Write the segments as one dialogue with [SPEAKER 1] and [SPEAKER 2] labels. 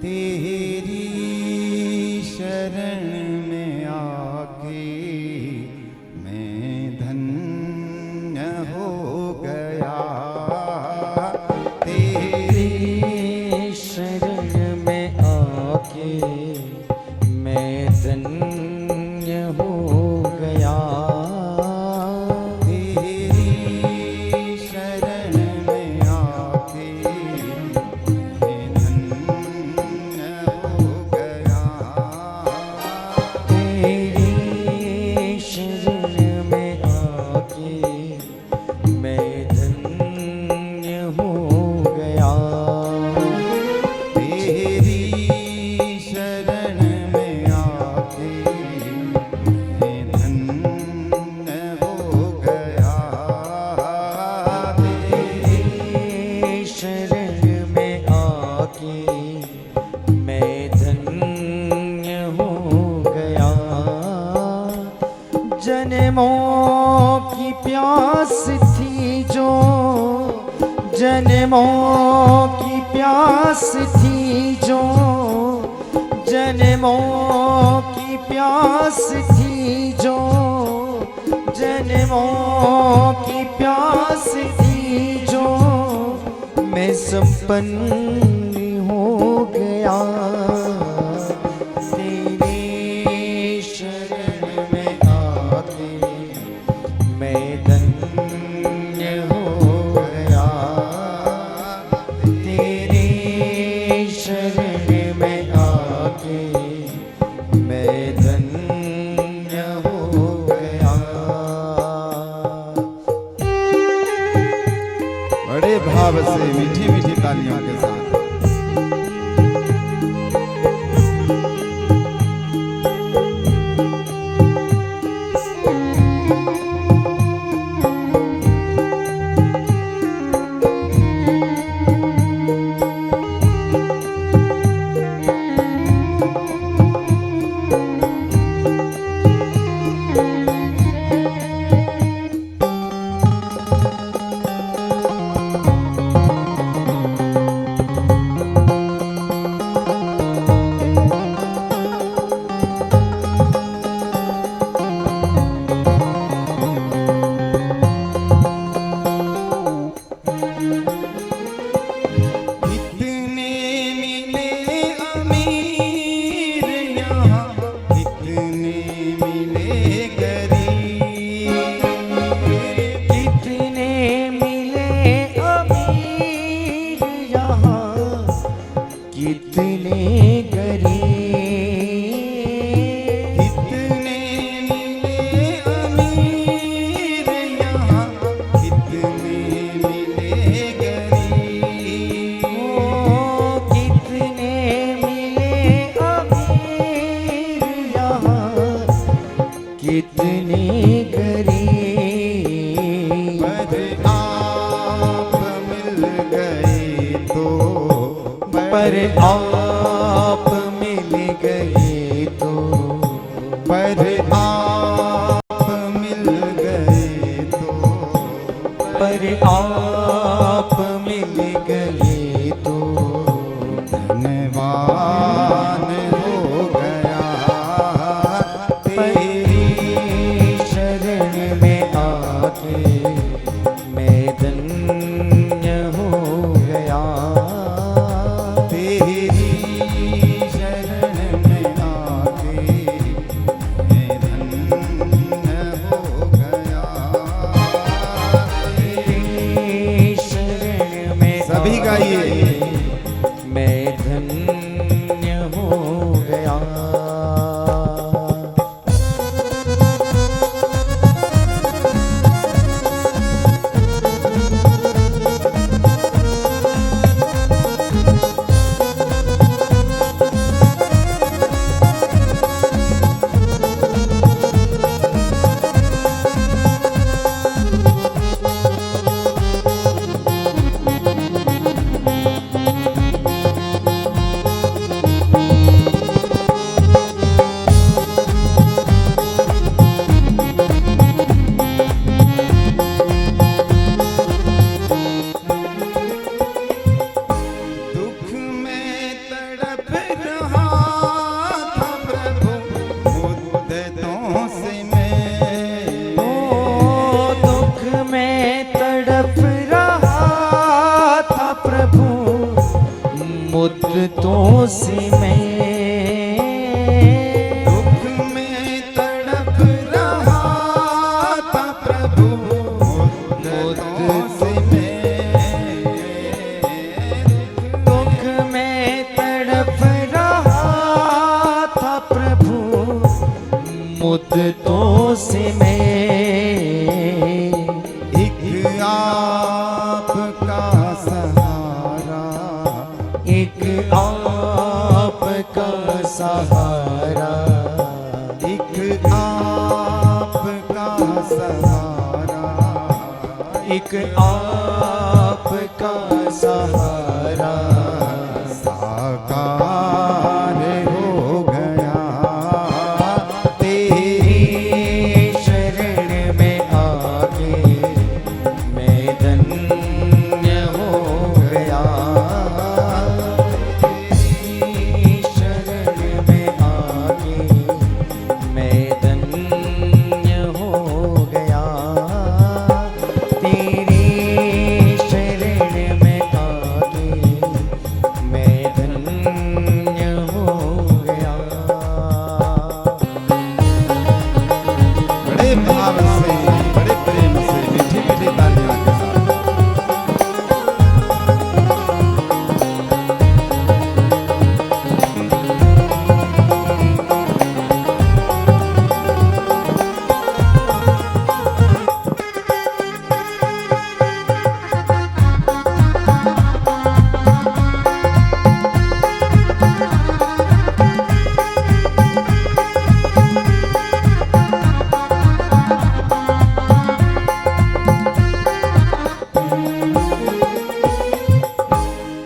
[SPEAKER 1] तेरी शरण में आके मैं धन्य हो गया। तेरी
[SPEAKER 2] शरण में आके मैं धन्य हो गया।
[SPEAKER 1] तेरी शरण में आके मैं धन्य हो गया।
[SPEAKER 2] तेरी शरण में आके मैं धन्य हो गया।
[SPEAKER 1] तेरी शरण में आके मैं धन्य हो गया।
[SPEAKER 2] तेरी शरण में आके मैं धन्य हो गया। जन्मों की प्यास थी जो, जन्मों की प्यास थी जो, जन्मों की प्यास थी जो, जन्मों की प्यास थी जो, मैं संपन्न हो गया। तेरी शरण में आके मैं धन्य हो गया। तेरी शरण में आके मैं धन्य हो गया।
[SPEAKER 1] बड़े भाव से मीठी मीठी तालियों के साथ
[SPEAKER 2] कितने गरीब
[SPEAKER 1] पर आप मिल गए तो,
[SPEAKER 2] पर आप मिल गए तो,
[SPEAKER 1] पर आप मिल गए तो,
[SPEAKER 2] पर आप मिल गए तो
[SPEAKER 1] धनवान हो गया।
[SPEAKER 2] तेरी शरण में आके मैं धन्य हो गया।
[SPEAKER 1] तेरी शरण में आके मैं धन्य
[SPEAKER 2] मुद्दतों से मैं
[SPEAKER 1] दुख में तड़प रहा था प्रभु, मुद्दतों से मैं
[SPEAKER 2] दुख में तड़प रहा था प्रभु, मुद्दतों से मैं
[SPEAKER 1] एक आपका सहारा,
[SPEAKER 2] एक आपका सहारा,
[SPEAKER 1] एक आपका सहारा,
[SPEAKER 2] एक आपका सहारा
[SPEAKER 1] साकार हो गया
[SPEAKER 2] तेरी शरण में आके मैं धन्य हो गया। तेरी शरण में आके मैं धन्य हो गया। तेरी शरण में आके मैं धन्य हो गया।
[SPEAKER 1] बड़े भाव से, बड़े प्रेम से, मीठी मीठी तालियों के साथ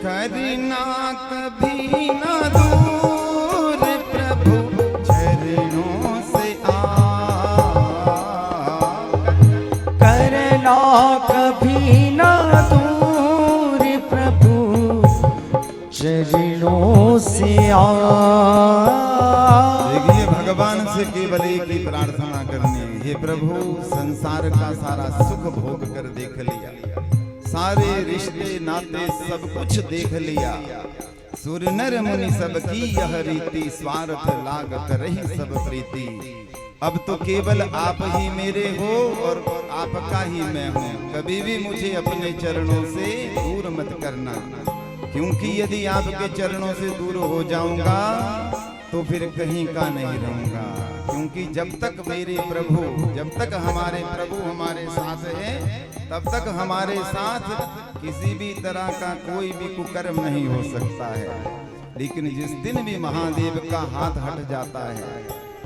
[SPEAKER 1] करना कभी ना दूर प्रभु चरणों से
[SPEAKER 2] करना कभी ना दूर प्रभु चरणों से
[SPEAKER 1] देखिए, भगवान से केवल एक ही प्रार्थना करनी है, हे प्रभु संसार का सारा सुख भोग कर देख लिया, सारे रिश्ते नाते सब कुछ देख लिया, सूर्य नर मुनि सबकी यह रीति, स्वार्थ लागत रही सब प्रीति, अब तो केवल आप ही मेरे हो और आपका ही मैं हूँ, कभी भी मुझे अपने चरणों से दूर मत करना, क्योंकि यदि आपके चरणों से दूर हो जाऊंगा तो फिर कहीं का नहीं रहूंगा, क्योंकि जब तक मेरे प्रभु, जब तक हमारे प्रभु हमारे साथ है, तब तक हमारे साथ किसी भी तरह का कोई भी कुकर्म नहीं हो सकता है। लेकिन जिस दिन भी महादेव का हाथ हट जाता है,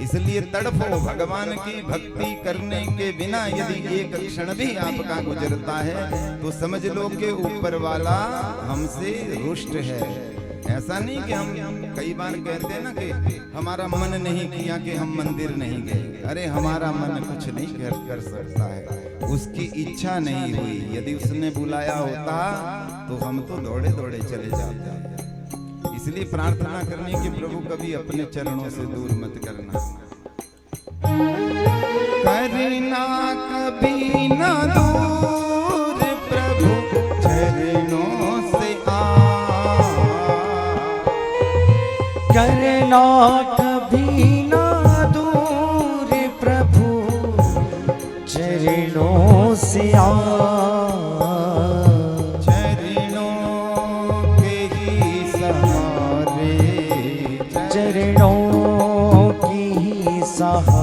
[SPEAKER 1] इसलिए तड़फो, भगवान की भक्ति करने के बिना यदि एक क्षण भी आपका गुजरता है तो समझ लो कि ऊपर वाला हमसे रुष्ट है। ऐसा नहीं कि हम कई बार कहते हैं ना कि हमारा मन नहीं किया कि हम मंदिर नहीं गए, अरे हमारा मन कुछ नहीं कर सकता है, उसकी इच्छा नहीं हुई, यदि उसने बुलाया होता तो हम तो दौड़े दौड़े चले जाते। इसलिए प्रार्थना करनी कि प्रभु कभी अपने चरणों से दूर मत करना, करना कभी ना दूर प्रभु चरणों से
[SPEAKER 2] करना कभी ना दूर प्रभु चरणों से
[SPEAKER 1] चरणों के ही सहारे,
[SPEAKER 2] चरणों की ही सहारा